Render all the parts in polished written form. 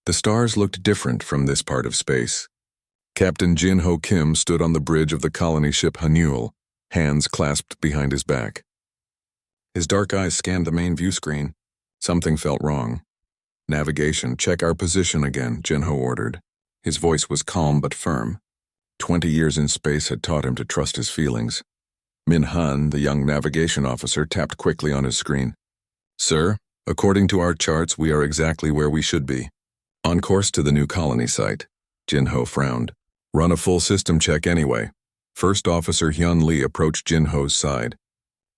The stars looked different from this part of space. Captain Jin-Ho Kim stood on the bridge of the colony ship Hanul, hands clasped behind his back. His dark eyes scanned the main view screen. Something felt wrong. "Navigation, check our position again," Jin-Ho ordered. His voice was calm but firm. 20 years in space had taught him to trust his feelings. Min Han, the young navigation officer, tapped quickly on his screen. "Sir, according to our charts, we are exactly where we should be. On course to the new colony site." Jin-Ho frowned. "Run a full system check anyway." First Officer Hyun Lee approached Jin-Ho's side.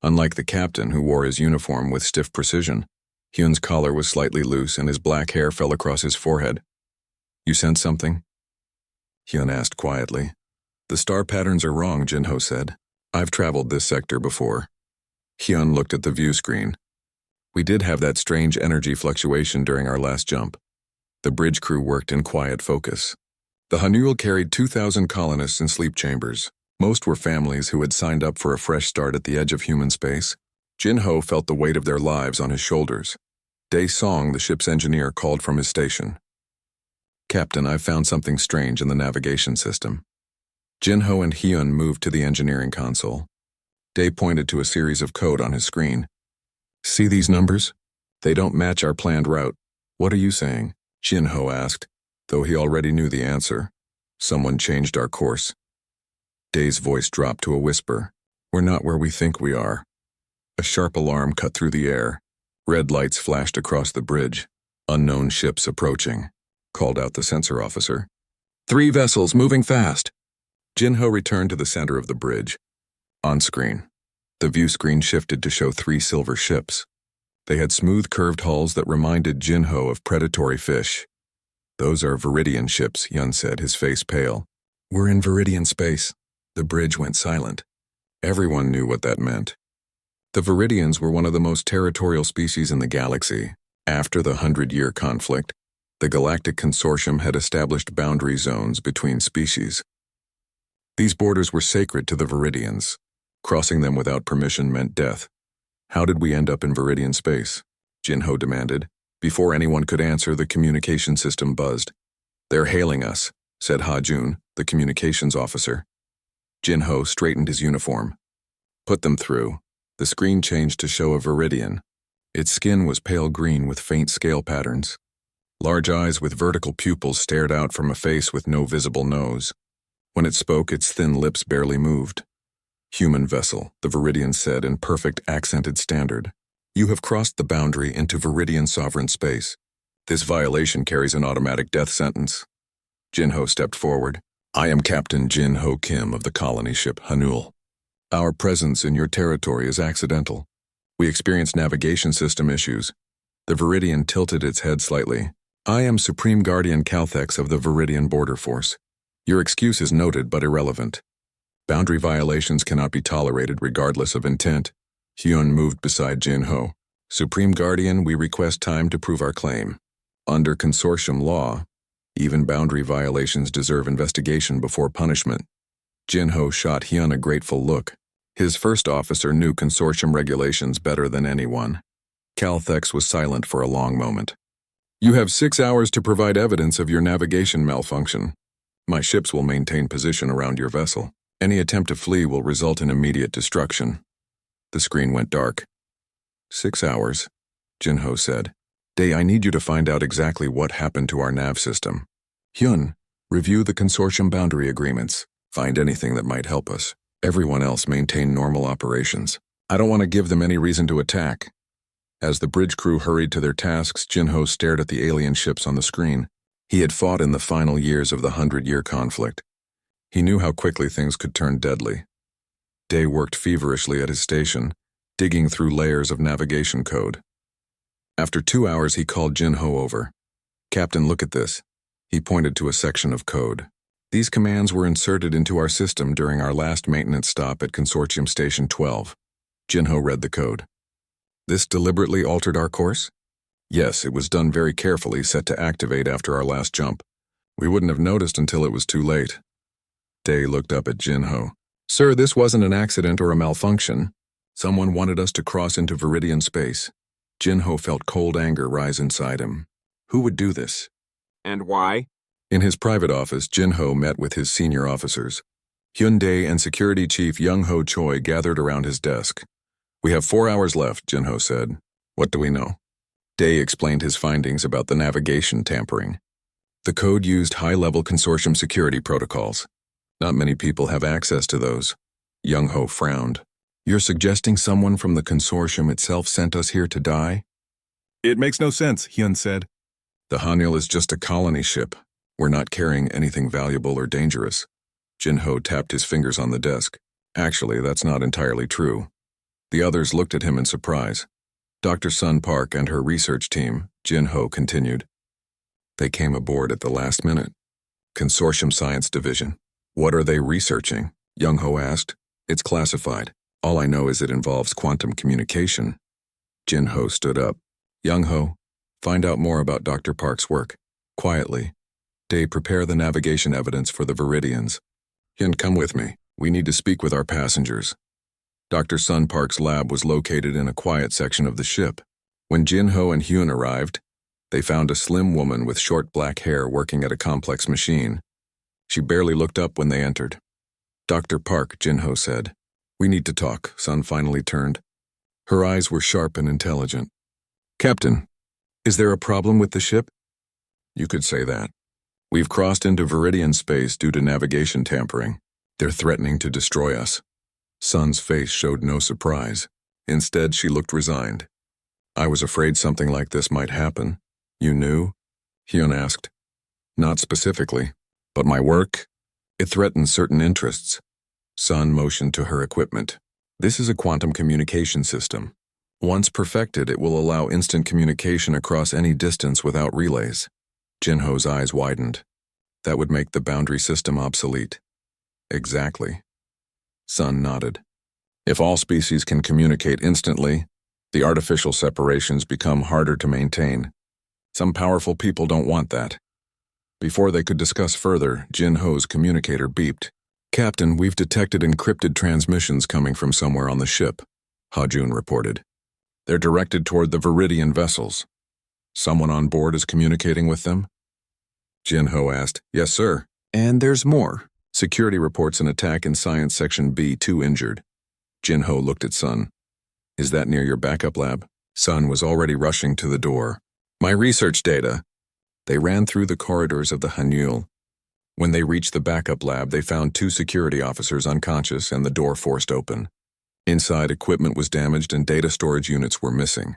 Unlike the captain, who wore his uniform with stiff precision, Hyun's collar was slightly loose and his black hair fell across his forehead. "You sense something?" Hyun asked quietly. "The star patterns are wrong," Jin-Ho said. "I've traveled this sector before." Hyun looked at the view screen. "We did have that strange energy fluctuation during our last jump." The bridge crew worked in quiet focus. The Hanul carried 2,000 colonists in sleep chambers. Most were families who had signed up for a fresh start at the edge of human space. Jin-Ho felt the weight of their lives on his shoulders. Dae Song, the ship's engineer, called from his station. "Captain, I've found something strange in the navigation system." Jin-Ho and Hyun moved to the engineering console. Dae pointed to a series of code on his screen. "See these numbers? They don't match our planned route." "What are you saying?" Jin-Ho asked, though he already knew the answer. "Someone changed our course." Dae's voice dropped to a whisper. "We're not where we think we are." A sharp alarm cut through the air. Red lights flashed across the bridge. "Unknown ships approaching," called out the sensor officer. "3 vessels moving fast." Jin-Ho returned to the center of the bridge. On screen, the view screen shifted to show 3 silver ships. They had smooth curved hulls that reminded Jin-Ho of predatory fish. "Those are Viridian ships," Hyun said, his face pale. "We're in Viridian space." The bridge went silent. Everyone knew what that meant. The Viridians were one of the most territorial species in the galaxy. After the 100-year conflict, the Galactic Consortium had established boundary zones between species. These borders were sacred to the Viridians. Crossing them without permission meant death. "How did we end up in Viridian space?" Jin-Ho demanded. Before anyone could answer, the communication system buzzed. "They're hailing us," said Ha-Jun, the communications officer. Jin-Ho straightened his uniform. "Put them through." The screen changed to show a Viridian. Its skin was pale green with faint scale patterns. Large eyes with vertical pupils stared out from a face with no visible nose. When it spoke, its thin lips barely moved. "Human vessel," the Viridian said in perfect accented standard. "You have crossed the boundary into Viridian sovereign space. This violation carries an automatic death sentence." Jin-Ho stepped forward. "I am Captain Jin-Ho Kim of the colony ship Hanul. Our presence in your territory is accidental. We experienced navigation system issues." The Viridian tilted its head slightly. "I am Supreme Guardian Calthex of the Viridian Border Force. Your excuse is noted but irrelevant. Boundary violations cannot be tolerated regardless of intent." Hyun moved beside Jin-Ho. "Supreme Guardian, we request time to prove our claim. Under consortium law, even boundary violations deserve investigation before punishment." Jin-Ho shot Hyun a grateful look. His first officer knew consortium regulations better than anyone. Calthex was silent for a long moment. "You have 6 hours to provide evidence of your navigation malfunction. My ships will maintain position around your vessel. Any attempt to flee will result in immediate destruction." The screen went dark. 6 hours, Jin-Ho said. "Dae, I need you to find out exactly what happened to our nav system. Hyun, review the consortium boundary agreements. Find anything that might help us. Everyone else maintain normal operations. I don't want to give them any reason to attack." As the bridge crew hurried to their tasks, Jin-Ho stared at the alien ships on the screen. He had fought in the final years of the 100-year conflict. He knew how quickly things could turn deadly. Dae worked feverishly at his station, digging through layers of navigation code. After 2 hours, he called Jin-Ho over. "Captain, look at this." He pointed to a section of code. "These commands were inserted into our system during our last maintenance stop at Consortium Station 12. Jin-Ho read the code. "This deliberately altered our course?" "Yes, it was done very carefully, set to activate after our last jump. We wouldn't have noticed until it was too late." Dae looked up at Jin-Ho. "Sir, this wasn't an accident or a malfunction. Someone wanted us to cross into Viridian space." Jin-Ho felt cold anger rise inside him. Who would do this? And why? In his private office, Jin-ho met with his senior officers. Hyun-dae and Security Chief Young-ho Choi gathered around his desk. "We have 4 hours left," Jin-ho said. "What do we know?" Dae explained his findings about the navigation tampering. The code used high-level consortium security protocols. Not many people have access to those. Young-ho frowned. "You're suggesting someone from the consortium itself sent us here to die?" "It makes no sense," Hyun said. "The Hanyul is just a colony ship. We're not carrying anything valuable or dangerous." Jin-ho tapped his fingers on the desk. "Actually, that's not entirely true." The others looked at him in surprise. Dr. Sun Park and her research team, Jin-ho continued. "They came aboard at the last minute." "Consortium Science Division. What are they researching?" Young-ho asked. "It's classified. All I know is it involves quantum communication." Jin-ho stood up. "Young-ho, find out more about Dr. Park's work. Quietly. Dae, prepare the navigation evidence for the Viridians. Hyun, come with me. We need to speak with our passengers." Dr. Sun Park's lab was located in a quiet section of the ship. When Jin-ho and Hyun arrived, they found a slim woman with short black hair working at a complex machine. She barely looked up when they entered. "Dr. Park," Jin-ho said. "We need to talk." Sun finally turned. Her eyes were sharp and intelligent. "Captain, is there a problem with the ship?" "You could say that. We've crossed into Viridian space due to navigation tampering. They're threatening to destroy us." Sun's face showed no surprise. Instead, she looked resigned. "I was afraid something like this might happen." "You knew?" Hyun asked. "Not specifically, but my work, it threatens certain interests." Sun motioned to her equipment. "This is a quantum communication system. Once perfected, it will allow instant communication across any distance without relays." Jin-ho's eyes widened. "That would make the boundary system obsolete." "Exactly." Sun nodded. "If all species can communicate instantly, the artificial separations become harder to maintain. Some powerful people don't want that." Before they could discuss further, Jin-ho's communicator beeped. "Captain, we've detected encrypted transmissions coming from somewhere on the ship," Ha-jun reported. "They're directed toward the Viridian vessels. Someone on board is communicating with them?" Jin-ho asked. "Yes, sir. And there's more. Security reports an attack in Science Section B, 2 injured." Jin-ho looked at Sun. "Is that near your backup lab?" Sun was already rushing to the door. "My research data." They ran through the corridors of the Hanyul. When they reached the backup lab, they found 2 security officers unconscious and the door forced open. Inside, equipment was damaged and data storage units were missing.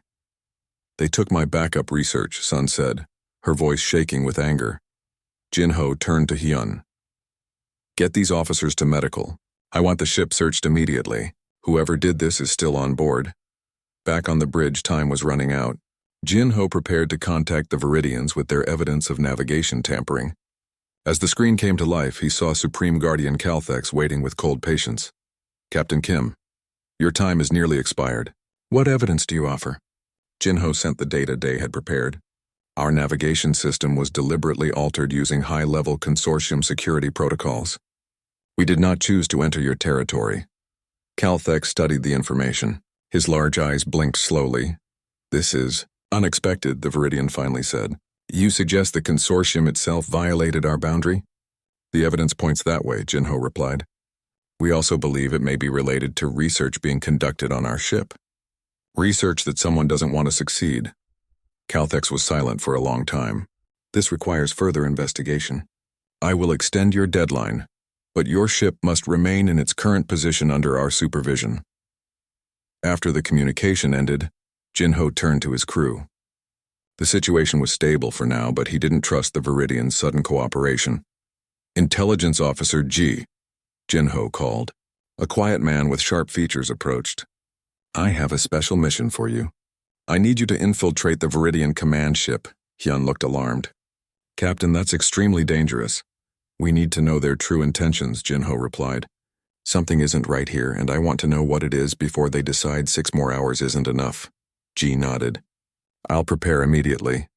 "They took my backup research," Sun said, her voice shaking with anger. Jin-ho turned to Hyun. "Get these officers to medical. I want the ship searched immediately. Whoever did this is still on board." Back on the bridge, time was running out. Jin-ho prepared to contact the Viridians with their evidence of navigation tampering. As the screen came to life, he saw Supreme Guardian Calthex waiting with cold patience. "Captain Kim, your time is nearly expired. What evidence do you offer?" Jin-ho sent the data Dae had prepared. "Our navigation system was deliberately altered using high-level consortium security protocols. We did not choose to enter your territory." Calthex studied the information. His large eyes blinked slowly. "This is unexpected," the Viridian finally said. "You suggest the consortium itself violated our boundary?" "The evidence points that way," Jin-ho replied. "We also believe it may be related to research being conducted on our ship. Research that someone doesn't want to succeed." Calthex was silent for a long time. "This requires further investigation. I will extend your deadline, but your ship must remain in its current position under our supervision." After the communication ended, Jin-ho turned to his crew. The situation was stable for now, but he didn't trust the Viridians' sudden cooperation. "Intelligence Officer G," Jin-ho called. A quiet man with sharp features approached. "I have a special mission for you. I need you to infiltrate the Viridian command ship." Hyun looked alarmed. "Captain, that's extremely dangerous." "We need to know their true intentions," Jin-ho replied. "Something isn't right here, and I want to know what it is before they decide 6 more hours isn't enough." G nodded. "I'll prepare immediately."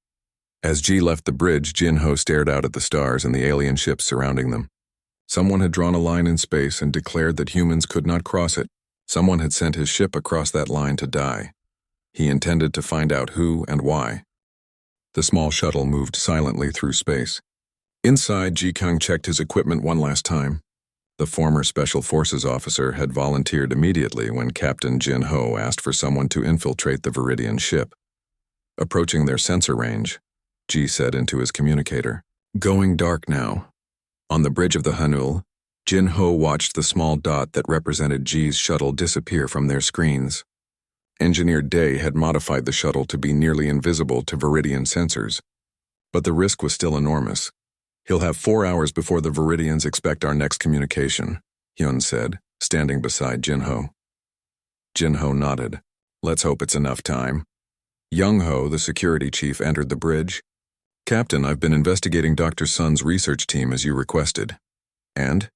As G left the bridge, Jin-ho stared out at the stars and the alien ships surrounding them. Someone had drawn a line in space and declared that humans could not cross it. Someone had sent his ship across that line to die. He intended to find out who and why. The small shuttle moved silently through space. Inside, Ji Kung checked his equipment one last time. The former Special Forces officer had volunteered immediately when Captain Jin Ho asked for someone to infiltrate the Viridian ship. Approaching their sensor range, Ji said into his communicator, "Going dark now." On the bridge of the Hanul, Jin Ho watched the small dot that represented Ji's shuttle disappear from their screens. Engineer Day had modified the shuttle to be nearly invisible to Viridian sensors, but the risk was still enormous. "He'll have 4 hours before the Viridians expect our next communication," Hyun said, standing beside Jin Ho. Jin Ho nodded. "Let's hope it's enough time." Young Ho, the security chief, entered the bridge. "Captain, I've been investigating Dr. Sun's research team as you requested." "And?"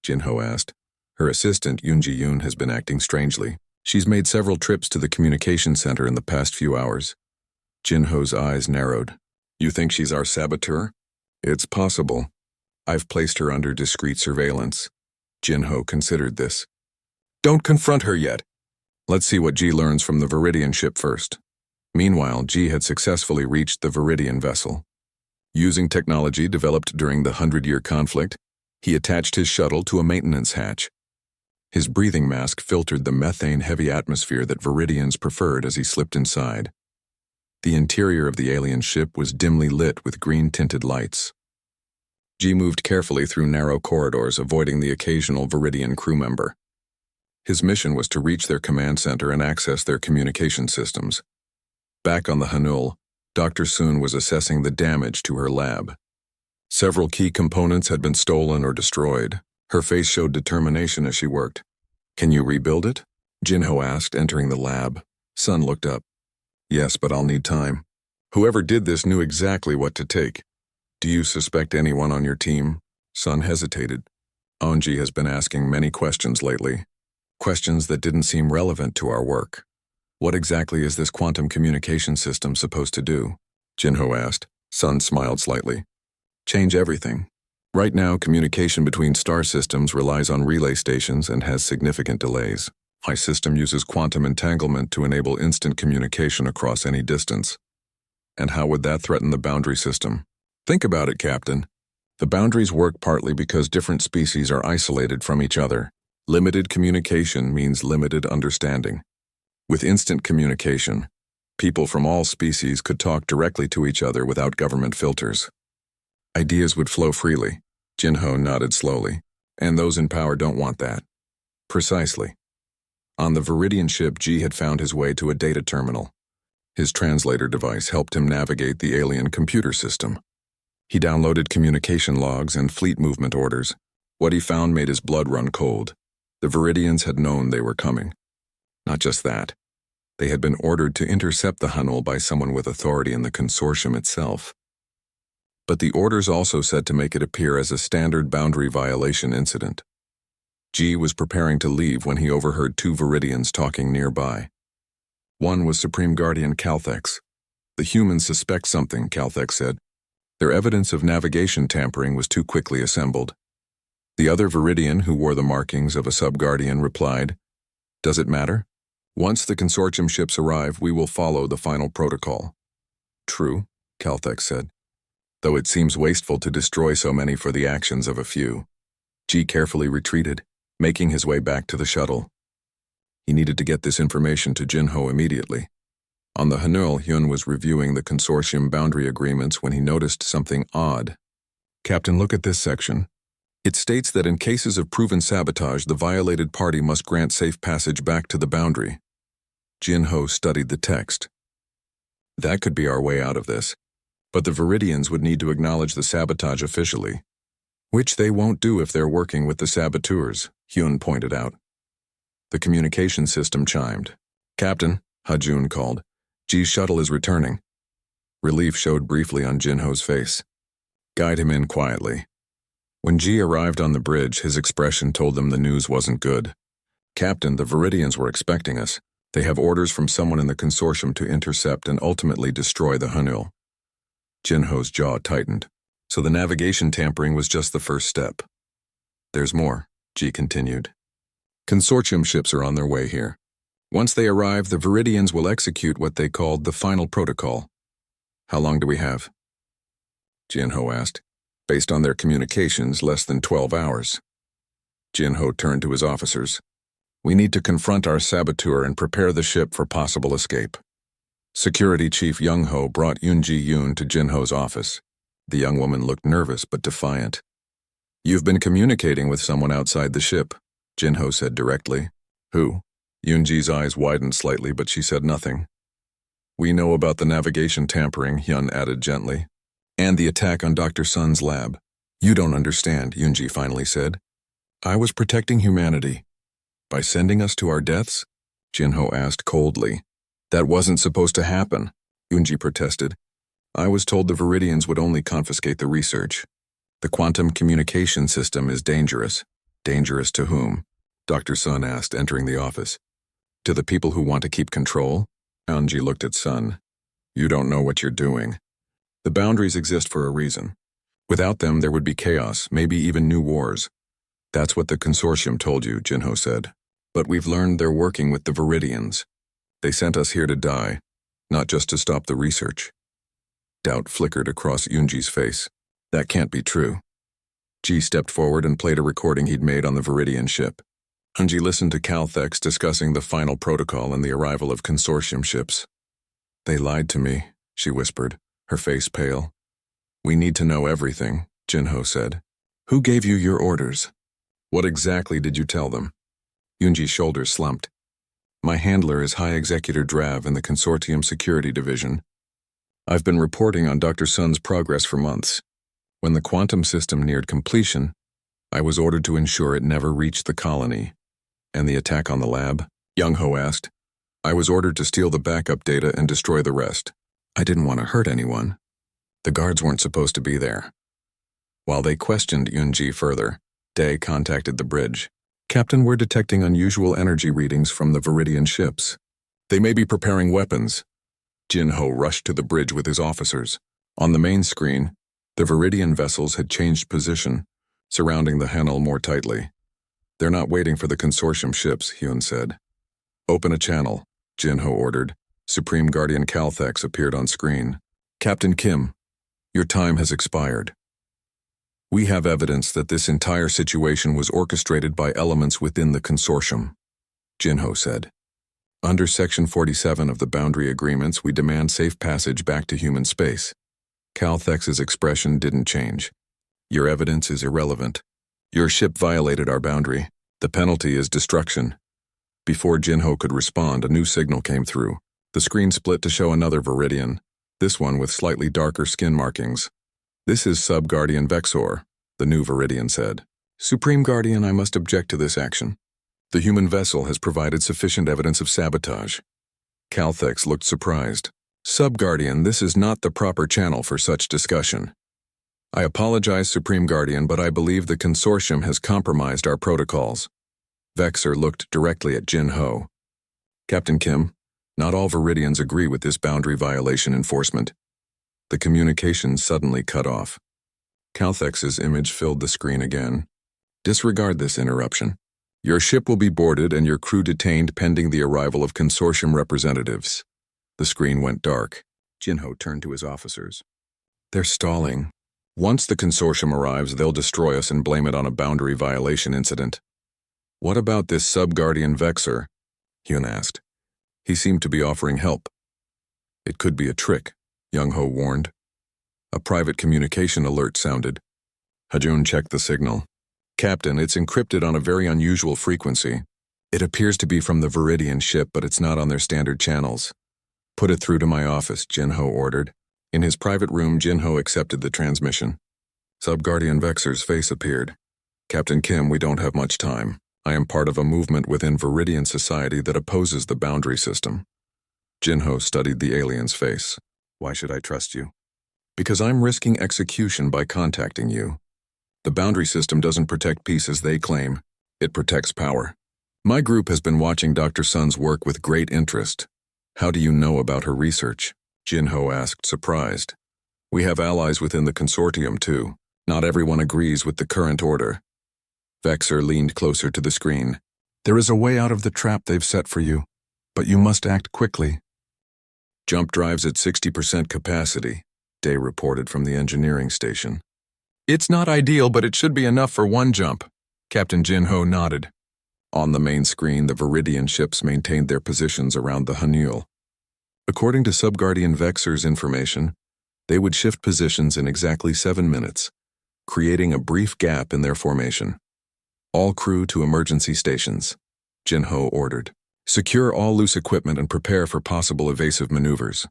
Jin Ho asked. Her assistant, Yoon Ji-yoon, has been acting strangely. She's made several trips to the communication center in the past few hours. Jin Ho's eyes narrowed. "You think she's our saboteur?" "It's possible. I've placed her under discreet surveillance." Jin Ho considered this. "Don't confront her yet. Let's see what Ji learns from the Viridian ship first." Meanwhile, Ji had successfully reached the Viridian vessel. Using technology developed during the 100-year conflict, he attached his shuttle to a maintenance hatch. His breathing mask filtered the methane-heavy atmosphere that Viridians preferred as he slipped inside. The interior of the alien ship was dimly lit with green-tinted lights. Ji moved carefully through narrow corridors, avoiding the occasional Viridian crew member. His mission was to reach their command center and access their communication systems. Back on the Hanul, Dr. Soon was assessing the damage to her lab. Several key components had been stolen or destroyed. Her face showed determination as she worked. "Can you rebuild it?" Jin Ho asked, entering the lab. Sun looked up. "Yes, but I'll need time. Whoever did this knew exactly what to take." "Do you suspect anyone on your team?" Sun hesitated. Onji has been asking many questions lately. Questions that didn't seem relevant to our work. "What exactly is this quantum communication system supposed to do?" Jin Ho asked. Sun smiled slightly. "Change everything. Right now, communication between star systems relies on relay stations and has significant delays. My system uses quantum entanglement to enable instant communication across any distance." "And how would that threaten the boundary system?" "Think about it, Captain. The boundaries work partly because different species are isolated from each other. Limited communication means limited understanding. With instant communication, people from all species could talk directly to each other without government filters. Ideas would flow freely." Jin Ho nodded slowly. "And those in power don't want that." "Precisely." On the Viridian ship, Ji had found his way to a data terminal. His translator device helped him navigate the alien computer system. He downloaded communication logs and fleet movement orders. What he found made his blood run cold. The Viridians had known they were coming. Not just that. They had been ordered to intercept the Hanul by someone with authority in the consortium itself. But the orders also said to make it appear as a standard boundary violation incident. Ji was preparing to leave when he overheard 2 Viridians talking nearby. One was Supreme Guardian Calthex. "The humans suspect something," Calthex said. "Their evidence of navigation tampering was too quickly assembled." The other Viridian, who wore the markings of a sub-guardian, replied, "Does it matter? Once the consortium ships arrive, we will follow the final protocol." "True," Calthex said. "Though it seems wasteful to destroy so many for the actions of a few." Ji carefully retreated, making his way back to the shuttle. He needed to get this information to Jin Ho immediately. On the Hanul, Hyun was reviewing the consortium boundary agreements when he noticed something odd. "Captain, look at this section. It states that in cases of proven sabotage, the violated party must grant safe passage back to the boundary." Jin Ho studied the text. "That could be our way out of this. But the Viridians would need to acknowledge the sabotage officially, which they won't do if they're working with the saboteurs," Hyun pointed out. The communication system chimed. "Captain," Ha-jun called, "Ji's shuttle is returning." Relief showed briefly on Jin Ho's face. "Guide him in quietly." When Ji arrived on the bridge, his expression told them the news wasn't good. "Captain, the Viridians were expecting us. They have orders from someone in the consortium to intercept and ultimately destroy the Hanul." Jin Ho's jaw tightened. So the navigation tampering was just the first step. "There's more," Ji continued. "Consortium ships are on their way here. Once they arrive, the Viridians will execute what they called the final protocol. How long do we have? Jin-Ho asked. Based on their communications, less than 12 hours. Jin-Ho turned to his officers. We need to confront our saboteur and prepare the ship for possible escape. Security Chief Young-Ho brought Yoon-Ji-Yoon to Jin-Ho's office. The young woman looked nervous but defiant. You've been communicating with someone outside the ship, Jin-Ho said directly. Who? Yoon-Ji's eyes widened slightly, but she said nothing. We know about the navigation tampering, Hyun added gently. And the attack on Dr. Sun's lab. You don't understand, Yoon-Ji finally said. I was protecting humanity. By sending us to our deaths? Jin-Ho asked coldly. That wasn't supposed to happen, Yoon-Ji protested. I was told the Viridians would only confiscate the research. The quantum communication system is dangerous. Dangerous to whom? Dr. Sun asked, entering the office. To the people who want to keep control? Yoon-Ji looked at Sun. You don't know what you're doing. The boundaries exist for a reason. Without them, there would be chaos, maybe even new wars. That's what the consortium told you, Jin-Ho said. But we've learned they're working with the Viridians. They sent us here to die, not just to stop the research. Doubt flickered across Yoon-Ji's face. That can't be true. Ji stepped forward and played a recording he'd made on the Viridian ship. Yoon-Ji listened to Calthex discussing the final protocol and the arrival of consortium ships. They lied to me, she whispered, her face pale. We need to know everything, Jin-Ho said. Who gave you your orders? What exactly did you tell them? Yoon-Ji's shoulders slumped. My handler is High Executor Drav in the Consortium Security Division. I've been reporting on Dr. Sun's progress for months. When the quantum system neared completion, I was ordered to ensure it never reached the colony. And the attack on the lab? Young-Ho asked. I was ordered to steal the backup data and destroy the rest. I didn't want to hurt anyone. The guards weren't supposed to be there. While they questioned Yoon-Ji further, Dae contacted the bridge. Captain, we're detecting unusual energy readings from the Viridian ships. They may be preparing weapons. Jin-Ho rushed to the bridge with his officers. On the main screen, the Viridian vessels had changed position, surrounding the Hanel more tightly. They're not waiting for the consortium ships, Hyun said. Open a channel, Jin-Ho ordered. Supreme Guardian Calthex appeared on screen. Captain Kim, your time has expired. We have evidence that this entire situation was orchestrated by elements within the consortium, Jin-Ho said. Under Section 47 of the Boundary Agreements, we demand safe passage back to human space. Calthex's expression didn't change. Your evidence is irrelevant. Your ship violated our boundary. The penalty is destruction. Before Jin-Ho could respond, a new signal came through. The screen split to show another Viridian, this one with slightly darker skin markings. This is Sub-Guardian Vexor, the new Viridian said. Supreme Guardian, I must object to this action. The human vessel has provided sufficient evidence of sabotage. Calthex looked surprised. Sub-Guardian, this is not the proper channel for such discussion. I apologize, Supreme Guardian, but I believe the consortium has compromised our protocols. Vexor looked directly at Jin-Ho. Captain Kim, not all Viridians agree with this boundary violation enforcement. The communication suddenly cut off. Calthex's image filled the screen again. Disregard this interruption. Your ship will be boarded and your crew detained pending the arrival of consortium representatives. The screen went dark. Jin-Ho turned to his officers. They're stalling. Once the consortium arrives, they'll destroy us and blame it on a boundary violation incident. What about this Sub-Guardian Vexor? Hyun asked. He seemed to be offering help. It could be a trick, Young-Ho warned. A private communication alert sounded. Hajun checked the signal. Captain, it's encrypted on a very unusual frequency. It appears to be from the Viridian ship, but it's not on their standard channels. Put it through to my office, Jin-Ho ordered. In his private room, Jin-Ho accepted the transmission. Sub-Guardian Vexor's face appeared. Captain Kim, we don't have much time. I am part of a movement within Viridian society that opposes the boundary system. Jin-Ho studied the alien's face. Why should I trust you? Because I'm risking execution by contacting you. The boundary system doesn't protect peace as they claim. It protects power. My group has been watching Dr. Sun's work with great interest. How do you know about her research? Jin-Ho asked, surprised. We have allies within the consortium, too. Not everyone agrees with the current order. Vexor leaned closer to the screen. There is a way out of the trap they've set for you, but you must act quickly. Jump drives at 60% capacity, Day reported from the engineering station. It's not ideal, but it should be enough for one jump, Captain Jin-Ho nodded. On the main screen, the Viridian ships maintained their positions around the Hanul. According to Subguardian Vexor's information, they would shift positions in exactly 7 minutes, creating a brief gap in their formation. All crew to emergency stations, Jin-Ho ordered. Secure all loose equipment and prepare for possible evasive maneuvers.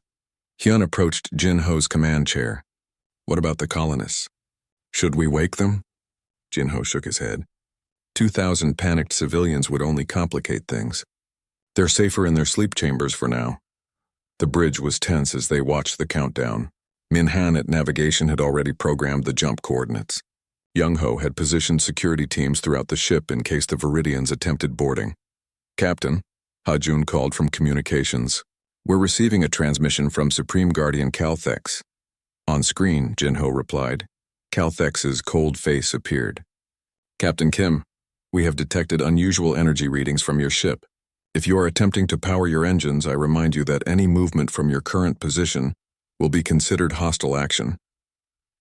Hyun approached Jin-Ho's command chair. What about the colonists? Should we wake them? Jin-Ho shook his head. 2,000 panicked civilians would only complicate things. They're safer in their sleep chambers for now. The bridge was tense as they watched the countdown. Min-Han at navigation had already programmed the jump coordinates. Young-Ho had positioned security teams throughout the ship in case the Viridians attempted boarding. Captain, Ha-Jun called from communications. We're receiving a transmission from Supreme Guardian Calthex. On screen, Jin-Ho replied. Calthex's cold face appeared. Captain Kim, we have detected unusual energy readings from your ship. If you are attempting to power your engines, I remind you that any movement from your current position will be considered hostile action.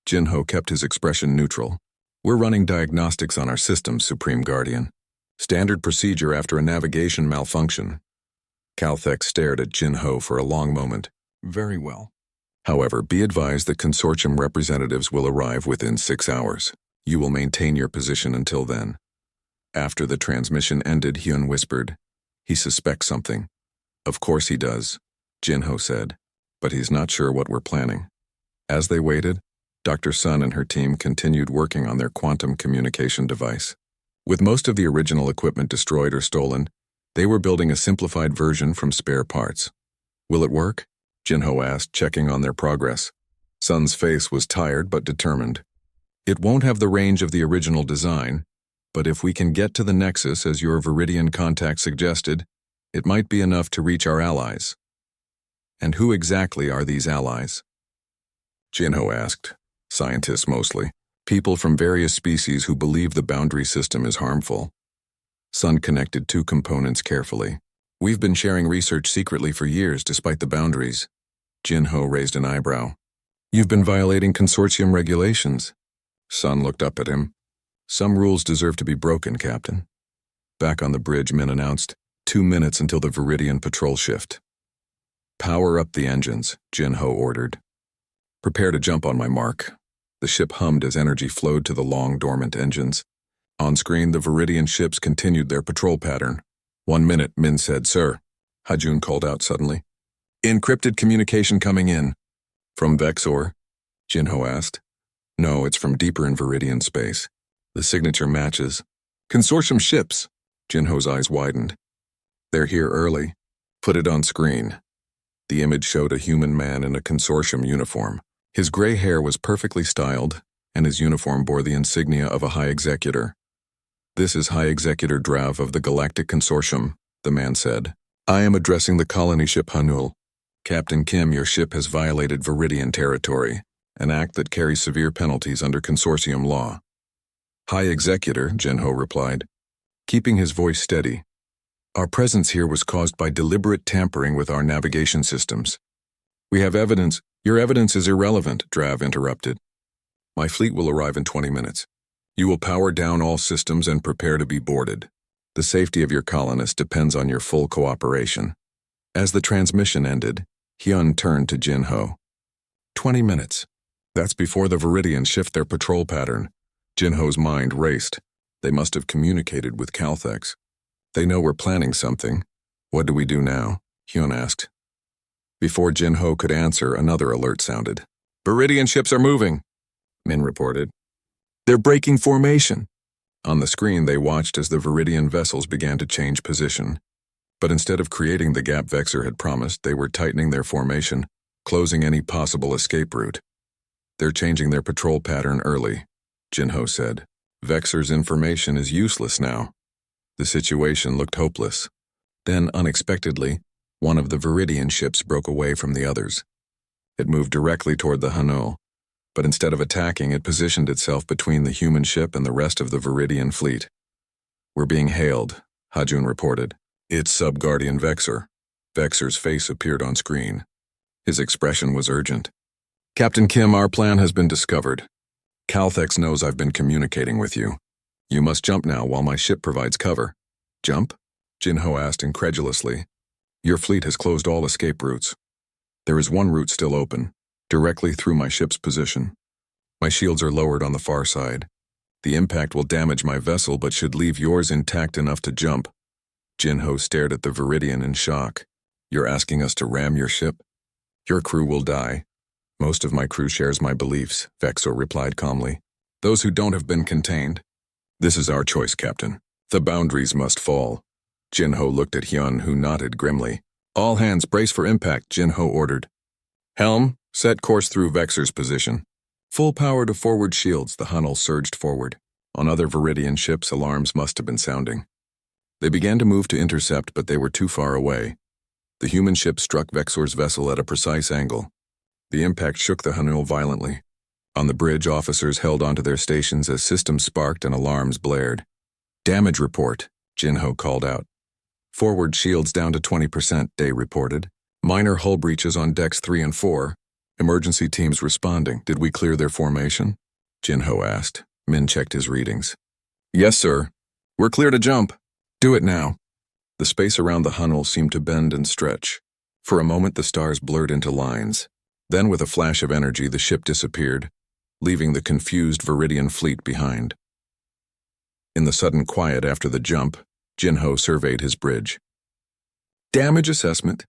Jin-Ho kept his expression neutral. We're running diagnostics on our systems, Supreme Guardian. Standard procedure after a navigation malfunction. Calthex stared at Jin-Ho for a long moment. Very well. However, be advised that consortium representatives will arrive within 6 hours. You will maintain your position until then. After the transmission ended, Hyun whispered, He suspects something. Of course he does, Jin-Ho said, but he's not sure what we're planning. As they waited, Dr. Sun and her team continued working on their quantum communication device. With most of the original equipment destroyed or stolen, they were building a simplified version from spare parts. Will it work? Jin-Ho asked, checking on their progress. Sun's face was tired but determined. It won't have the range of the original design, but if we can get to the Nexus as your Viridian contact suggested, it might be enough to reach our allies. And who exactly are these allies? Jin-Ho asked. Scientists mostly. People from various species who believe the boundary system is harmful. Sun connected 2 components carefully. We've been sharing research secretly for years despite the boundaries. Jin-Ho raised an eyebrow. You've been violating consortium regulations. Sun looked up at him. Some rules deserve to be broken, Captain. Back on the bridge, Min announced, 2 minutes until the Viridian patrol shift. Power up the engines, Jin-Ho ordered. Prepare to jump on my mark. The ship hummed as energy flowed to the long, dormant engines. On screen, the Viridian ships continued their patrol pattern. 1 minute, Min said, Sir. Ha-Jun called out suddenly. Encrypted communication coming in. From Vexor? Jin-Ho asked. No, it's from deeper in Viridian space. The signature matches. Consortium ships. Jin-Ho's eyes widened. They're here early. Put it on screen. The image showed a human man in a consortium uniform. His gray hair was perfectly styled, and his uniform bore the insignia of a High Executor. This is High Executor Drav of the Galactic Consortium, the man said. I am addressing the colony ship Hanul. Captain Kim, your ship has violated Viridian territory, an act that carries severe penalties under consortium law. High Executor, Jin-Ho replied, keeping his voice steady. Our presence here was caused by deliberate tampering with our navigation systems. We have evidence. Your evidence is irrelevant, Drav interrupted. My fleet will arrive in 20 minutes. You will power down all systems and prepare to be boarded. The safety of your colonists depends on your full cooperation. As the transmission ended, Hyun turned to Jin-Ho. 20 minutes. That's before the Viridians shift their patrol pattern. Jin-Ho's mind raced. They must have communicated with Calthex. They know we're planning something. What do we do now? Hyun asked. Before Jin-Ho could answer, another alert sounded. Viridian ships are moving, Min reported. They're breaking formation. On the screen, they watched as the Viridian vessels began to change position. But instead of creating the gap Vexor had promised, they were tightening their formation, closing any possible escape route. They're changing their patrol pattern early, Jin-Ho said. Vexor's information is useless now. The situation looked hopeless. Then, unexpectedly, one of the Viridian ships broke away from the others. It moved directly toward the Hanul, but instead of attacking, it positioned itself between the human ship and the rest of the Viridian fleet. We're being hailed, Ha-Jun reported. It's Subguardian Vexor. Vexor's face appeared on screen. His expression was urgent. Captain Kim, our plan has been discovered. Calthex knows I've been communicating with you. You must jump now while my ship provides cover. Jump? Jinho asked incredulously. Your fleet has closed all escape routes. There is one route still open, directly through my ship's position. My shields are lowered on the far side. The impact will damage my vessel but should leave yours intact enough to jump. Jinho stared at the Viridian in shock. You're asking us to ram your ship? Your crew will die. Most of my crew shares my beliefs, Vexor replied calmly. Those who don't have been contained. This is our choice, Captain. The boundaries must fall. Jinho looked at Hyun, who nodded grimly. All hands brace for impact, Jinho ordered. Helm, set course through Vexor's position. Full power to forward shields, the Hunnel surged forward. On other Viridian ships, alarms must have been sounding. They began to move to intercept, but they were too far away. The human ship struck Vexor's vessel at a precise angle. The impact shook the Hunnel violently. On the bridge, officers held onto their stations as systems sparked and alarms blared. Damage report, Jinho called out. Forward shields down to 20%, Day reported. Minor hull breaches on decks 3 and 4. Emergency teams responding. Did we clear their formation? Jinho asked. Min checked his readings. Yes, sir. We're clear to jump. Do it now. The space around the Hunnel seemed to bend and stretch. For a moment, the stars blurred into lines. Then, with a flash of energy, the ship disappeared, leaving the confused Viridian fleet behind. In the sudden quiet after the jump, Jinho surveyed his bridge. Damage assessment.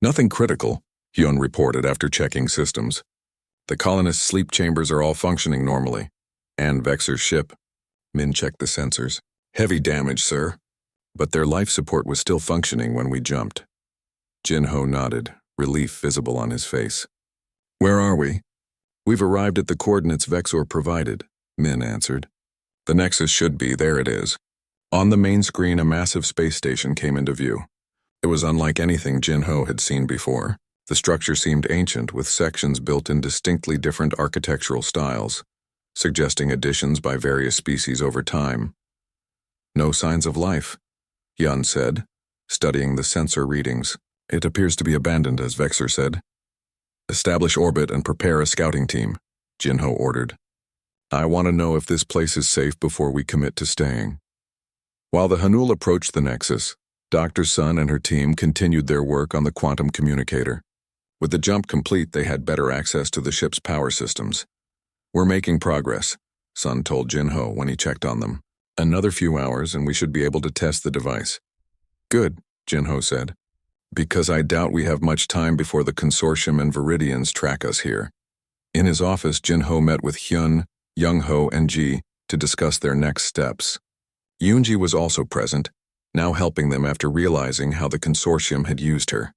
Nothing critical, Hyun reported after checking systems. The colonists' sleep chambers are all functioning normally. And Vexor's ship. Min checked the sensors. Heavy damage, sir. But their life support was still functioning when we jumped. Jinho nodded, relief visible on his face. Where are we? We've arrived at the coordinates Vexor provided, Min answered. The Nexus should be, there it is. On the main screen, a massive space station came into view. It was unlike anything Jinho had seen before. The structure seemed ancient, with sections built in distinctly different architectural styles, suggesting additions by various species over time. No signs of life, Hyun said, studying the sensor readings. It appears to be abandoned, as Vexor said. Establish orbit and prepare a scouting team, Jinho ordered. I want to know if this place is safe before we commit to staying. While the Hunnel approached the Nexus, Dr. Sun and her team continued their work on the quantum communicator. With the jump complete, they had better access to the ship's power systems. We're making progress, Sun told Jinho when he checked on them. Another few hours and we should be able to test the device. Good, Jinho said. Because I doubt we have much time before the consortium and Viridians track us here. In his office, Jinho met with Hyun, Young-ho, and Ji to discuss their next steps. Yoonji was also present, now helping them after realizing how the consortium had used her.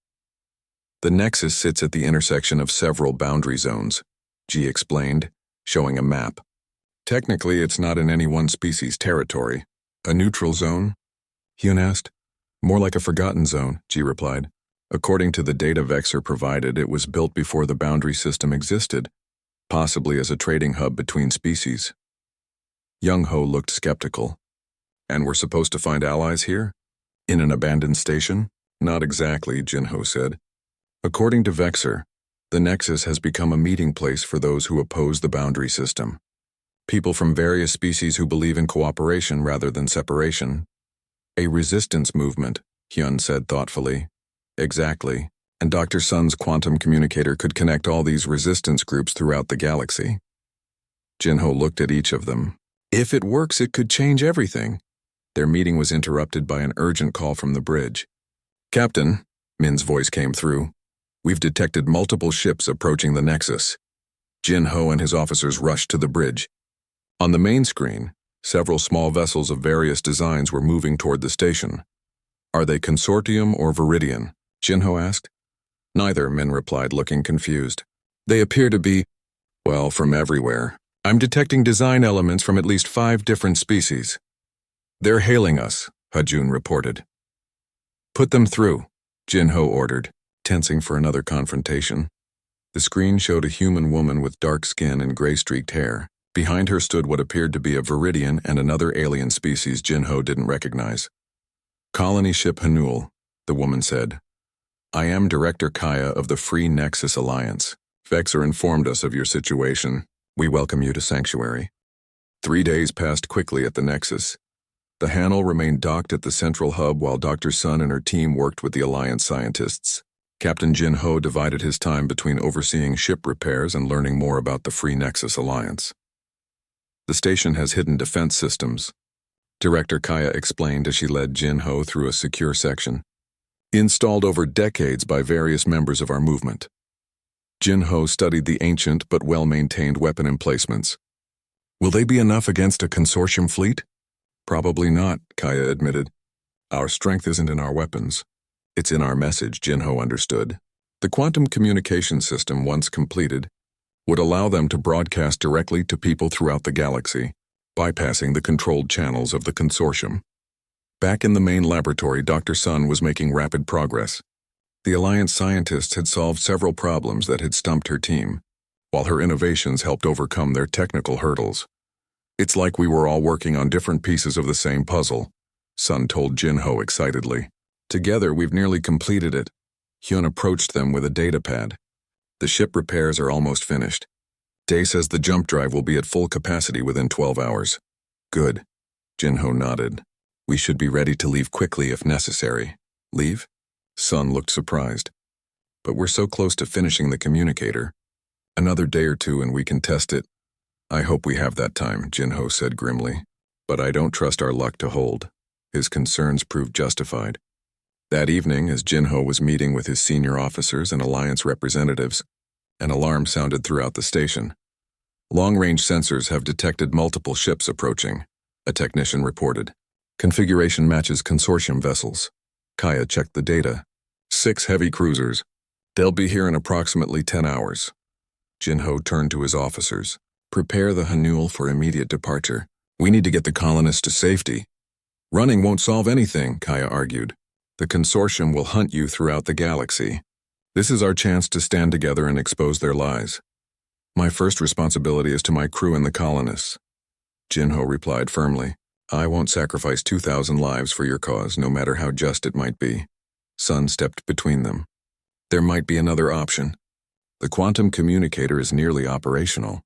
The Nexus sits at the intersection of several boundary zones, Ji explained, showing a map. Technically, it's not in any one species' territory. A neutral zone? Hyun asked. More like a forgotten zone, Ji replied. According to the data Vexor provided, it was built before the boundary system existed, possibly as a trading hub between species. Young-ho looked skeptical. And we're supposed to find allies here? In an abandoned station? Not exactly, Jinho said. According to Vexor, the Nexus has become a meeting place for those who oppose the boundary system. People from various species who believe in cooperation rather than separation. A resistance movement, Hyun said thoughtfully. Exactly, and Dr. Sun's quantum communicator could connect all these resistance groups throughout the galaxy. Jinho looked at each of them. If it works, it could change everything. Their meeting was interrupted by an urgent call from the bridge. Captain, Min's voice came through. We've detected multiple ships approaching the Nexus. Jinho and his officers rushed to the bridge. On the main screen, several small vessels of various designs were moving toward the station. Are they consortium or Viridian? Jinho asked. Neither, Min replied, looking confused. They appear to be, well, from everywhere. I'm detecting design elements from at least 5 different species. They're hailing us, Hajun reported. Put them through, Jinho ordered, tensing for another confrontation. The screen showed a human woman with dark skin and gray-streaked hair. Behind her stood what appeared to be a Viridian and another alien species Jinho didn't recognize. Colony ship Hunnel, the woman said. I am Director Kaya of the Free Nexus Alliance. Vexer informed us of your situation. We welcome you to Sanctuary. 3 days passed quickly at the Nexus. The Hanel remained docked at the central hub while Dr. Sun and her team worked with the Alliance scientists. Captain Jin Ho divided his time between overseeing ship repairs and learning more about the Free Nexus Alliance. The station has hidden defense systems, Director Kaya explained as she led Jin Ho through a secure section, installed over decades by various members of our movement. Jin Ho studied the ancient but well-maintained weapon emplacements. Will they be enough against a consortium fleet? Probably not, Kaya admitted. Our strength isn't in our weapons. It's in our message, Jin Ho understood. The quantum communication system, once completed, would allow them to broadcast directly to people throughout the galaxy, bypassing the controlled channels of the consortium. Back in the main laboratory, Dr. Sun was making rapid progress. The Alliance scientists had solved several problems that had stumped her team, while her innovations helped overcome their technical hurdles. It's like we were all working on different pieces of the same puzzle, Sun told Jin Ho excitedly. Together, we've nearly completed it. Hyun approached them with a data pad. The ship repairs are almost finished. Day says the jump drive will be at full capacity within 12 hours. Good. Jin Ho nodded. We should be ready to leave quickly if necessary. Leave? Sun looked surprised. But we're so close to finishing the communicator. Another day or two and we can test it. I hope we have that time, Jin Ho said grimly. But I don't trust our luck to hold. His concerns proved justified. That evening, as Jin Ho was meeting with his senior officers and Alliance representatives, an alarm sounded throughout the station. Long-range sensors have detected multiple ships approaching, a technician reported. Configuration matches consortium vessels. Kaya checked the data. 6 heavy cruisers. They'll be here in approximately 10 hours. Jin Ho turned to his officers. Prepare the Hanul for immediate departure. We need to get the colonists to safety. Running won't solve anything, Kaya argued. The consortium will hunt you throughout the galaxy. This is our chance to stand together and expose their lies. My first responsibility is to my crew and the colonists. Jin Ho replied firmly. I won't sacrifice 2,000 lives for your cause, no matter how just it might be. Sun stepped between them. There might be another option. The quantum communicator is nearly operational.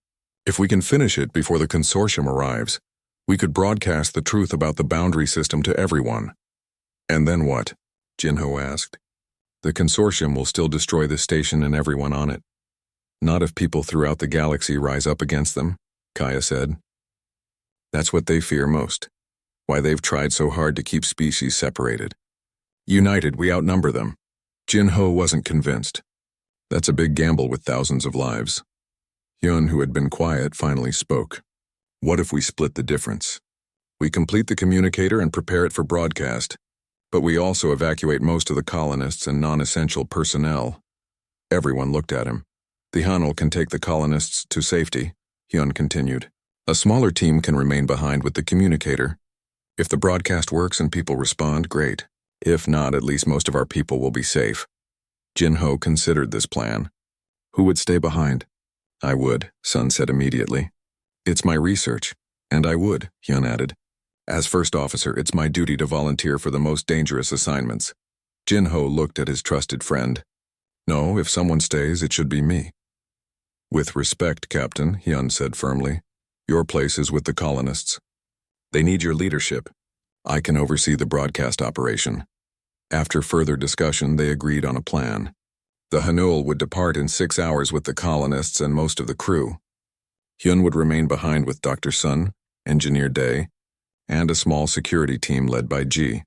If we can finish it before the consortium arrives, we could broadcast the truth about the boundary system to everyone. And then what? Jin Ho asked. The consortium will still destroy the station and everyone on it. Not if people throughout the galaxy rise up against them, Kaya said. That's what they fear most. Why they've tried so hard to keep species separated. United, we outnumber them. Jin Ho wasn't convinced. That's a big gamble with thousands of lives. Hyun, who had been quiet, finally spoke. What if we split the difference? We complete the communicator and prepare it for broadcast, but we also evacuate most of the colonists and non-essential personnel. Everyone looked at him. The Hanul can take the colonists to safety, Hyun continued. A smaller team can remain behind with the communicator. If the broadcast works and people respond, great. If not, at least most of our people will be safe. Jin Ho considered this plan. Who would stay behind? I would, Sun said immediately. It's my research, and I would, Hyun added. As first officer, it's my duty to volunteer for the most dangerous assignments. Jin Ho looked at his trusted friend. No, if someone stays, it should be me. With respect, Captain, Hyun said firmly. Your place is with the colonists. They need your leadership. I can oversee the broadcast operation. After further discussion, they agreed on a plan. The Hanul would depart in 6 hours with the colonists and most of the crew. Hyun would remain behind with Dr. Sun, Engineer Day, and a small security team led by Ji.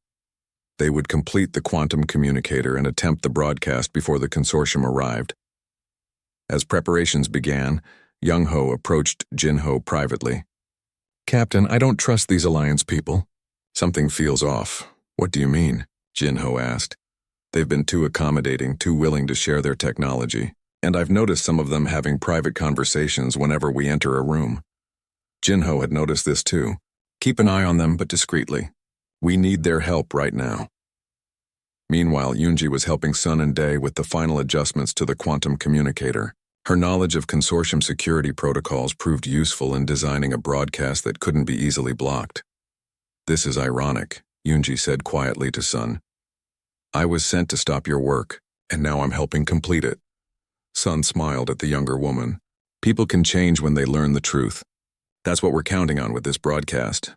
They would complete the quantum communicator and attempt the broadcast before the consortium arrived. As preparations began, Young Ho approached Jin Ho privately. Captain, I don't trust these Alliance people. Something feels off. What do you mean? Jin Ho asked. They've been too accommodating, too willing to share their technology, and I've noticed some of them having private conversations whenever we enter a room. Jin Ho had noticed this too. Keep an eye on them, but discreetly. We need their help right now. Meanwhile, Yoonji was helping Sun and Dae with the final adjustments to the quantum communicator. Her knowledge of consortium security protocols proved useful in designing a broadcast that couldn't be easily blocked. This is ironic, Yoonji said quietly to Sun. I was sent to stop your work, and now I'm helping complete it. Sun smiled at the younger woman. People can change when they learn the truth. That's what we're counting on with this broadcast.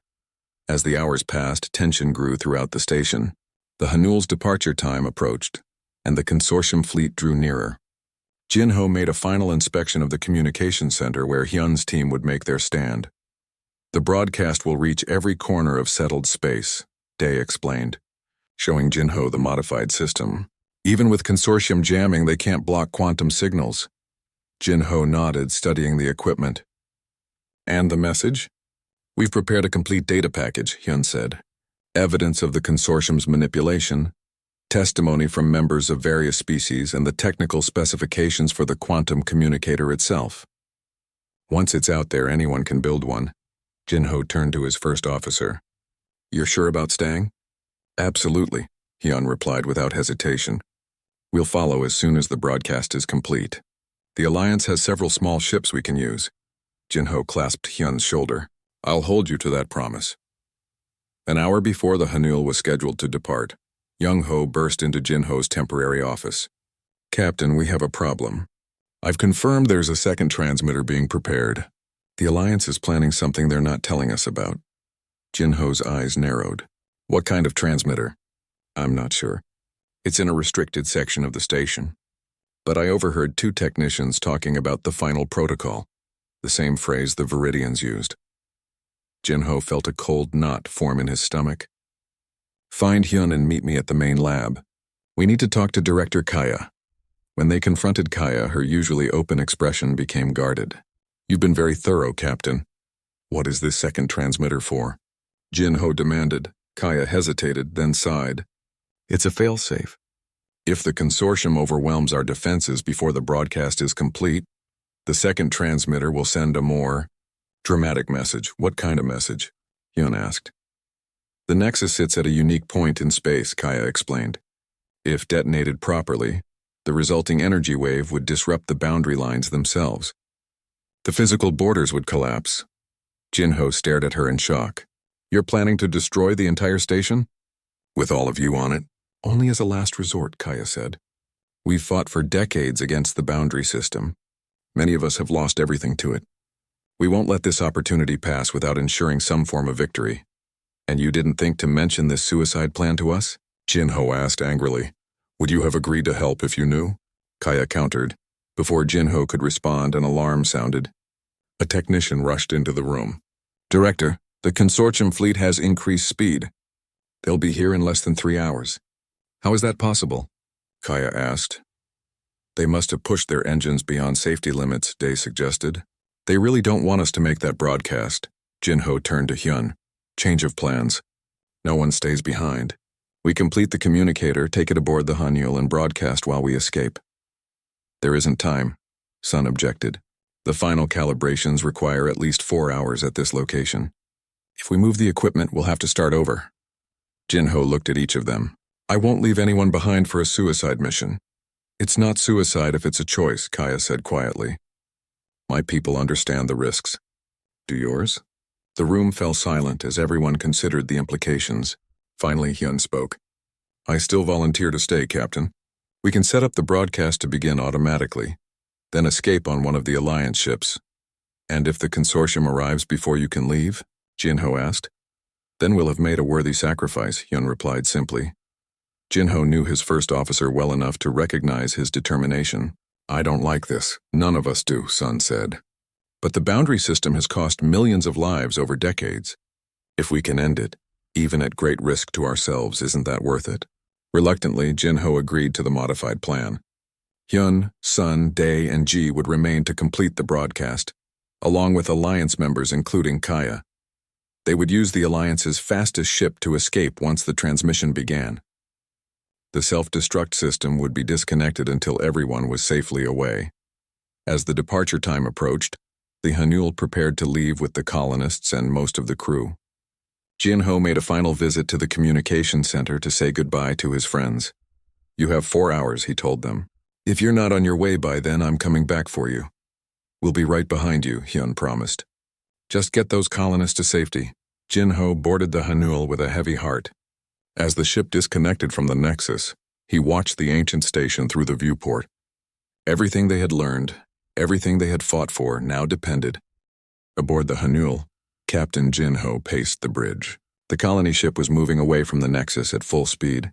As the hours passed, tension grew throughout the station. The Hanuel's departure time approached, and the consortium fleet drew nearer. Jinho made a final inspection of the communication center where Hyun's team would make their stand. The broadcast will reach every corner of settled space, Day explained, showing Jinho the modified system. Even with consortium jamming, they can't block quantum signals. Jinho nodded, studying the equipment. And the message? We've prepared a complete data package, Hyun said. Evidence of the consortium's manipulation, testimony from members of various species, and the technical specifications for the quantum communicator itself. Once it's out there, anyone can build one. Jinho turned to his first officer. You're sure about staying? Absolutely, Hyun replied without hesitation. We'll follow as soon as the broadcast is complete. The Alliance has several small ships we can use. Jinho clasped Hyun's shoulder. I'll hold you to that promise. An hour before the Hanuel was scheduled to depart, Young-ho burst into Jinho's temporary office. Captain, we have a problem. I've confirmed there's a second transmitter being prepared. The Alliance is planning something they're not telling us about. Jinho's eyes narrowed. What kind of transmitter? I'm not sure. It's in a restricted section of the station. But I overheard 2 technicians talking about the final protocol, the same phrase the Viridians used. Jinho felt a cold knot form in his stomach. Find Hyun and meet me at the main lab. We need to talk to Director Kaya. When they confronted Kaya, her usually open expression became guarded. You've been very thorough, Captain. What is this second transmitter for? Jinho demanded. Kaya hesitated, then sighed. It's a failsafe. If the consortium overwhelms our defenses before the broadcast is complete, the second transmitter will send a more dramatic message. What kind of message? Hyun asked. The Nexus sits at a unique point in space, Kaya explained. If detonated properly, the resulting energy wave would disrupt the boundary lines themselves. The physical borders would collapse. Jinho stared at her in shock. You're planning to destroy the entire station? With all of you on it? Only as a last resort, Kaya said. We've fought for decades against the boundary system. Many of us have lost everything to it. We won't let this opportunity pass without ensuring some form of victory. And you didn't think to mention this suicide plan to us? Jinho asked angrily. Would you have agreed to help if you knew? Kaya countered. Before Jinho could respond, an alarm sounded. A technician rushed into the room. Director, the consortium fleet has increased speed. They'll be here in less than 3 hours. How is that possible? Kaya asked. They must have pushed their engines beyond safety limits, Day suggested. They really don't want us to make that broadcast. Jinho turned to Hyun. Change of plans. No one stays behind. We complete the communicator, take it aboard the Hanuel, and broadcast while we escape. There isn't time, Sun objected. The final calibrations require at least 4 hours at this location. If we move the equipment, we'll have to start over. Jinho looked at each of them. I won't leave anyone behind for a suicide mission. It's not suicide if it's a choice, Kaya said quietly. My people understand the risks. Do yours? The room fell silent as everyone considered the implications. Finally, Hyun spoke. I still volunteer to stay, Captain. We can set up the broadcast to begin automatically, then escape on one of the Alliance ships. And if the consortium arrives before you can leave? Jinho asked. Then we'll have made a worthy sacrifice, Hyun replied simply. Jinho knew his first officer well enough to recognize his determination. I don't like this. None of us do, Sun said. But the boundary system has cost millions of lives over decades. If we can end it, even at great risk to ourselves, isn't that worth it? Reluctantly, Jinho agreed to the modified plan. Hyun, Sun, Day, and Ji would remain to complete the broadcast, along with Alliance members including Kaya. They would use the Alliance's fastest ship to escape once the transmission began. The self-destruct system would be disconnected until everyone was safely away. As the departure time approached, the Hanuel prepared to leave with the colonists and most of the crew. Jinho made a final visit to the communication center to say goodbye to his friends. You have 4 hours, he told them. If you're not on your way by then, I'm coming back for you. We'll be right behind you, Hyun promised. Just get those colonists to safety. Jinho boarded the Hanuel with a heavy heart. As the ship disconnected from the Nexus, He watched the ancient station through the viewport. Everything they had learned, everything they had fought for, now depended. Aboard the Hanul, Captain Jin-Ho paced the bridge. The colony ship was moving away from the Nexus at full speed,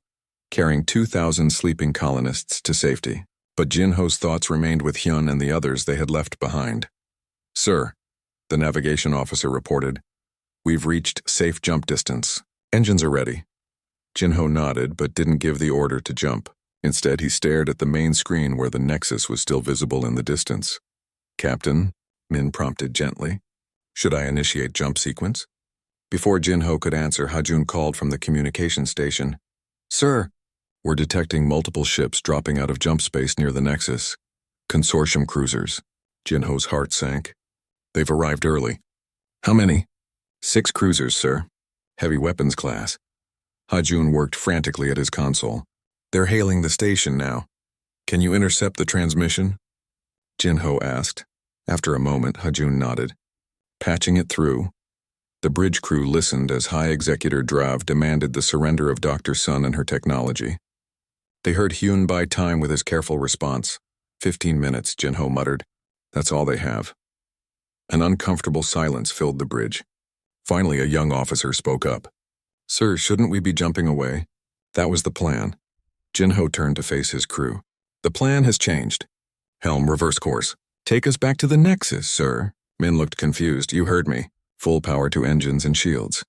carrying 2,000 sleeping colonists to safety. But Jin-Ho's thoughts remained with Hyun and the others they had left behind. "Sir," the navigation officer reported, "we've reached safe jump distance. Engines are ready." Jin-Ho nodded but didn't give the order to jump. Instead, he stared at the main screen where the Nexus was still visible in the distance. "Captain," Min prompted gently, "should I initiate jump sequence?" Before Jin-Ho could answer, Ha-Jun called from the communication station. "Sir, we're detecting multiple ships dropping out of jump space near the Nexus. Consortium cruisers." Jin-Ho's heart sank. "They've arrived early." "How many?" "6 cruisers, sir. Heavy weapons class." Ha-Jun worked frantically at his console. "They're hailing the station now. Can you intercept the transmission?" Jin-Ho asked. After a moment, Ha-Jun nodded. Patching it through. The bridge crew listened as High Executor Drav demanded the surrender of Dr. Sun and her technology. They heard Hyun buy time with his careful response. 15 minutes, Jin-Ho muttered. That's all they have. An uncomfortable silence filled the bridge. Finally, a young officer spoke up. "Sir, shouldn't we be jumping away?" That was the plan. Jin-Ho turned to face his crew. "The plan has changed. Helm, reverse course. Take us back to the Nexus, sir." Min looked confused. "You heard me. Full power to engines and shields."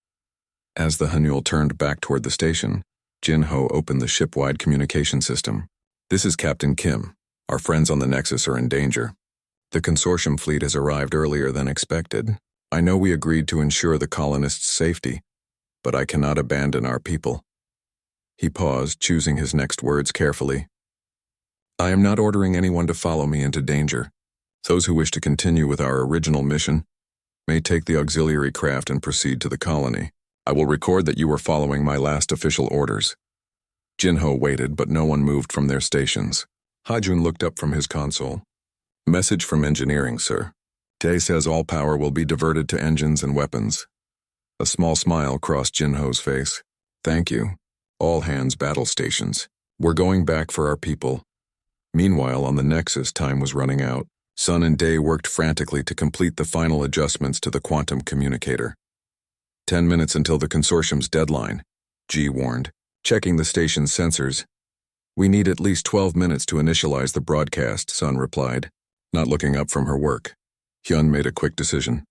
As the Hanul turned back toward the station, Jin-Ho opened the ship-wide communication system. "This is Captain Kim. Our friends on the Nexus are in danger. The consortium fleet has arrived earlier than expected. I know we agreed to ensure the colonists' safety, but I cannot abandon our people." He paused, choosing his next words carefully. "I am not ordering anyone to follow me into danger. Those who wish to continue with our original mission may take the auxiliary craft and proceed to the colony. I will record that you are following my last official orders." Jin-Ho waited, but no one moved from their stations. Ha-Jun looked up from his console. "Message from engineering, sir. Tae says all power will be diverted to engines and weapons." A small smile crossed Jin-Ho's face. "Thank you. All hands battle stations. We're going back for our people." Meanwhile, on the Nexus, time was running out. Sun and Day worked frantically to complete the final adjustments to the quantum communicator. 10 minutes until the consortium's deadline, G warned, checking the station's sensors. "We need at least 12 minutes to initialize the broadcast," Sun replied, not looking up from her work. Hyun made a quick decision.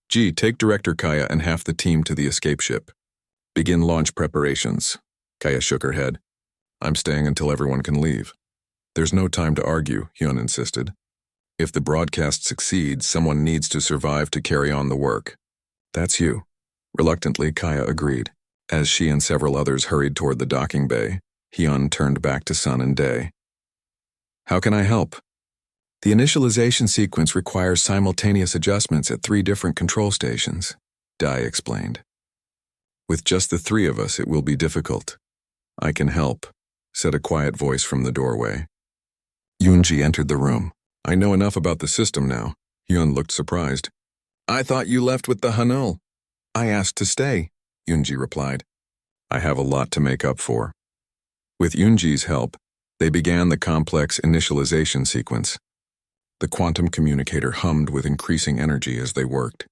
"G, take Director Kaya and half the team to the escape ship. Begin launch preparations." Kaya shook her head. "I'm staying until everyone can leave." "There's no time to argue," Hyun insisted. "If the broadcast succeeds, someone needs to survive to carry on the work." "That's you." Reluctantly, Kaya agreed. As she and several others hurried toward the docking bay, Hyun turned back to Sun and Day. "How can I help?" "The initialization sequence requires simultaneous adjustments at 3 different control stations," Dai explained. "With just the 3 of us, it will be difficult." "I can help," said a quiet voice from the doorway. Yoonji entered the room. "I know enough about the system now." Hyun looked surprised. "I thought you left with the Hanul." "I asked to stay," Yoonji replied. "I have a lot to make up for." With Yoonji's help, they began the complex initialization sequence. The quantum communicator hummed with increasing energy as they worked.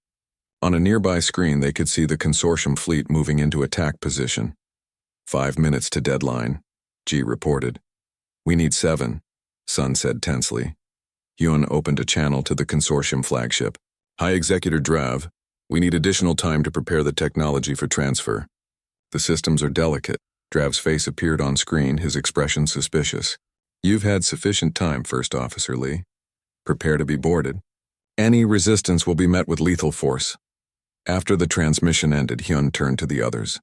On a nearby screen, they could see the consortium fleet moving into attack position. 5 minutes to deadline, G reported. "We need 7, Sun said tensely. Hyun opened a channel to the consortium flagship. "High Executor Drav, we need additional time to prepare the technology for transfer. The systems are delicate." Drav's face appeared on screen, his expression suspicious. "You've had sufficient time, First Officer Lee. Prepare to be boarded. Any resistance will be met with lethal force." After the transmission ended, Hyun turned to the others.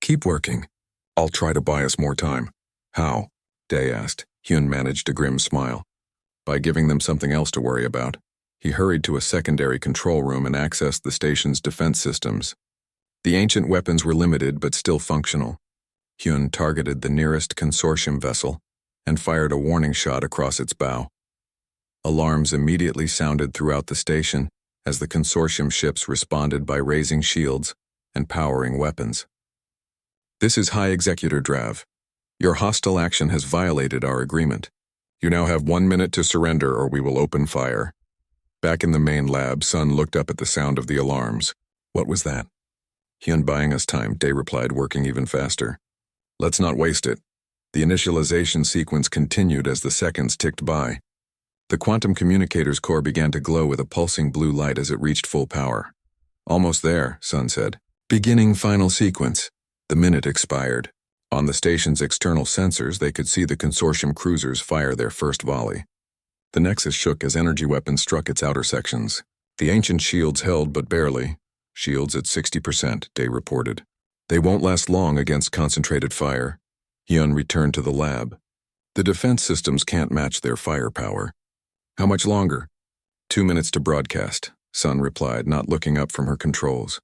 "Keep working. I'll try to buy us more time." "How?" Day asked. Hyun managed a grim smile. "By giving them something else to worry about." He hurried to a secondary control room and accessed the station's defense systems. The ancient weapons were limited but still functional. Hyun targeted the nearest consortium vessel and fired a warning shot across its bow. Alarms immediately sounded throughout the station as the consortium ships responded by raising shields and powering weapons. "This is High Executor Drav. Your hostile action has violated our agreement. You now have 1 minute to surrender or we will open fire. Back in the main lab, Sun looked up at the sound of the alarms. What was that? Hyun buying us time, Day replied, working even faster. Let's not waste it. The initialization sequence continued as the seconds ticked by. The quantum communicator's core began to glow with a pulsing blue light as it reached full power. Almost there, Sun said. Beginning final sequence. The minute expired. On the station's external sensors, they could see the consortium cruisers fire their first volley. The Nexus shook as energy weapons struck its outer sections. The ancient shields held, but barely. Shields at 60%, Day reported. They won't last long against concentrated fire. Hyun returned to the lab. The defense systems can't match their firepower. How much longer? 2 minutes to broadcast, Sun replied, not looking up from her controls.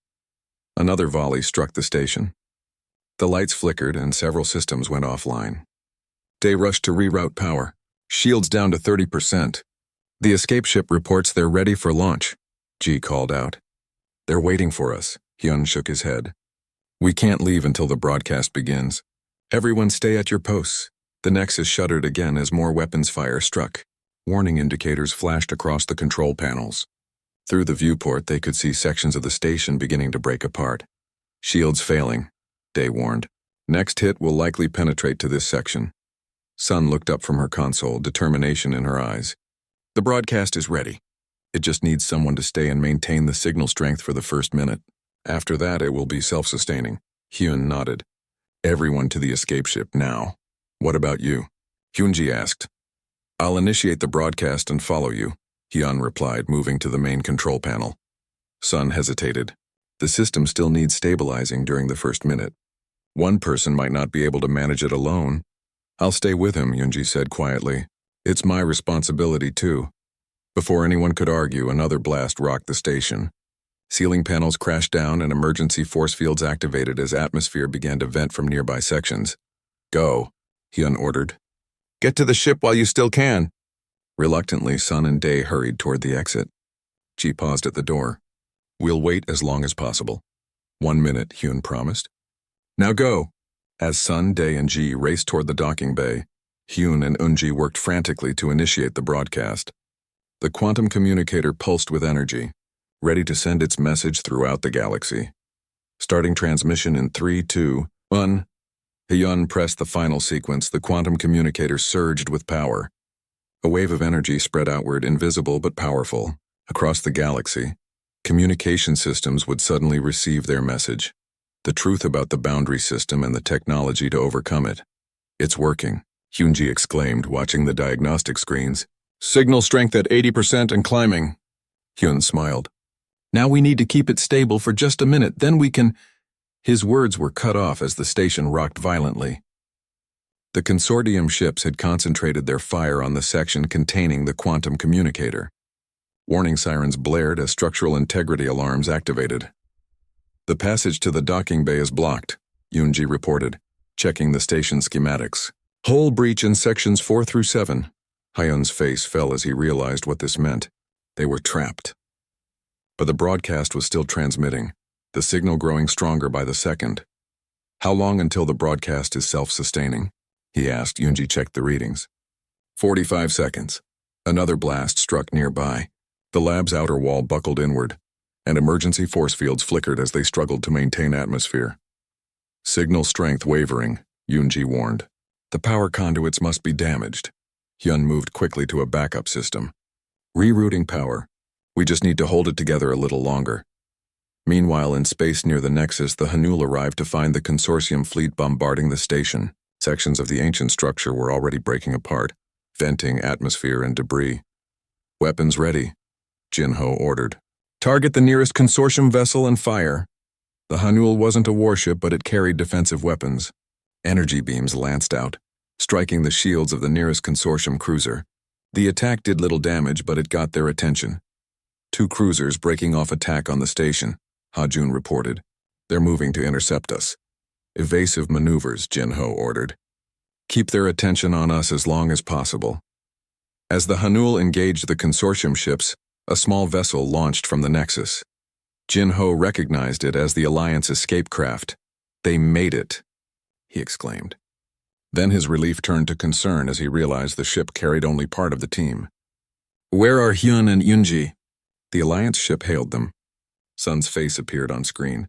Another volley struck the station. The lights flickered and several systems went offline. Day rushed to reroute power. Shields down to 30%. The escape ship reports they're ready for launch, G called out. They're waiting for us, Hyun shook his head. We can't leave until the broadcast begins. Everyone stay at your posts. The Nexus shuddered again as more weapons fire struck. Warning indicators flashed across the control panels. Through the viewport, they could see sections of the station beginning to break apart. Shields failing, Day warned. Next hit will likely penetrate to this section. Sun looked up from her console, determination in her eyes. The broadcast is ready. It just needs someone to stay and maintain the signal strength for the first minute. After that, it will be self-sustaining. Hyun nodded. Everyone to the escape ship now. What about you? Hyunji asked. I'll initiate the broadcast and follow you, Hyun replied, moving to the main control panel. Sun hesitated. The system still needs stabilizing during the first minute. One person might not be able to manage it alone. I'll stay with him, Yunji said quietly. It's my responsibility too. Before anyone could argue, another blast rocked the station. Ceiling panels crashed down and emergency force fields activated as atmosphere began to vent from nearby sections. Go, Hyun ordered. Get to the ship while you still can. Reluctantly, Sun and Day hurried toward the exit. Ji paused at the door. We'll wait as long as possible. 1 minute, Hyun promised. Now go. As Sun, Day, and Ji raced toward the docking bay, Hyun and Eunji worked frantically to initiate the broadcast. The quantum communicator pulsed with energy, ready to send its message throughout the galaxy. Starting transmission in 3, 2, 1. Hyun pressed the final sequence. The quantum communicator surged with power. A wave of energy spread outward, invisible but powerful. Across the galaxy, communication systems would suddenly receive their message. The truth about the boundary system and the technology to overcome it. It's working, Hyunji exclaimed, watching the diagnostic screens. Signal strength at 80% and climbing. Hyun smiled. Now we need to keep it stable for just a minute, then we can... His words were cut off as the station rocked violently. The consortium ships had concentrated their fire on the section containing the quantum communicator. Warning sirens blared as structural integrity alarms activated. The passage to the docking bay is blocked, Yoonji reported, checking the station schematics. Hull breach in sections 4 through 7. Hyun's face fell as he realized what this meant. They were trapped. But the broadcast was still transmitting, the signal growing stronger by the second. How long until the broadcast is self-sustaining? He asked. Yoonji checked the readings. 45 seconds. Another blast struck nearby. The lab's outer wall buckled inward, and emergency force fields flickered as they struggled to maintain atmosphere. Signal strength wavering, Yoonji warned. The power conduits must be damaged. Hyun moved quickly to a backup system. Rerouting power. We just need to hold it together a little longer. Meanwhile, in space near the Nexus, the Hanul arrived to find the consortium fleet bombarding the station. Sections of the ancient structure were already breaking apart, venting atmosphere and debris. Weapons ready, Jin-Ho ordered. Target the nearest consortium vessel and fire. The Hanul wasn't a warship, but it carried defensive weapons. Energy beams lanced out, striking the shields of the nearest consortium cruiser. The attack did little damage, but it got their attention. 2 cruisers breaking off attack on the station, Ha-Jun reported. They're moving to intercept us. Evasive maneuvers, Jin-Ho ordered. Keep their attention on us as long as possible. As the Hanul engaged the consortium ships, a small vessel launched from the Nexus. Jin-Ho recognized it as the Alliance escape craft. They made it, he exclaimed. Then his relief turned to concern as he realized the ship carried only part of the team. "Where are Hyun and Yunji?" The Alliance ship hailed them. Sun's face appeared on screen.